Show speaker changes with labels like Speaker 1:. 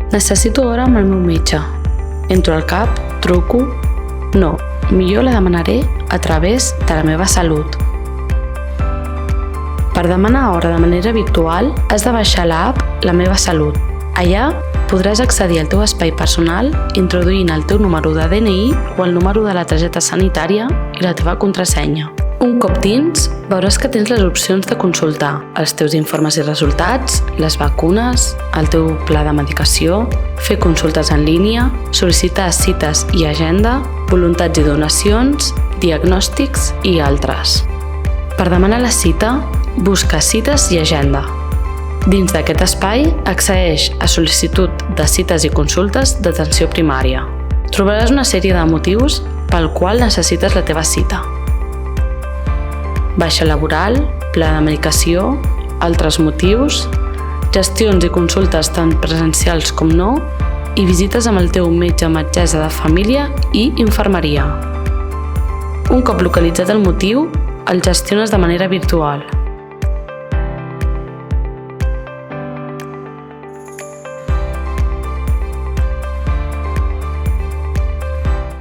Speaker 1: Necessito hora amb el meu metge. Entro al CAP, truco... No, millor la demanaré a través de la meva salut. Per demanar hora de manera virtual, has de baixar l'app La meva salut. Allà podràs accedir al teu espai personal introduint el teu número de DNI o el número de la targeta sanitària i la teva contrasenya. Un cop dins, veuràs que tens les opcions de consultar els teus informes i resultats, les vacunes, el teu pla de medicació, fer consultes en línia, sol·licitar cites i agenda, voluntats i donacions, diagnòstics i altres. Per demanar la cita, busca cites i agenda. Dins d'aquest espai, accedeix a sol·licitud de cites i consultes d'atenció primària. Trobaràs una sèrie de motius pel qual necessites la teva cita. Baixa laboral, pla de medicació, altres motius, gestions i consultes tant presencials com no, i visites amb el teu metge o metgessa de família i infermeria. Un cop localitzat el motiu, el gestiones de manera virtual.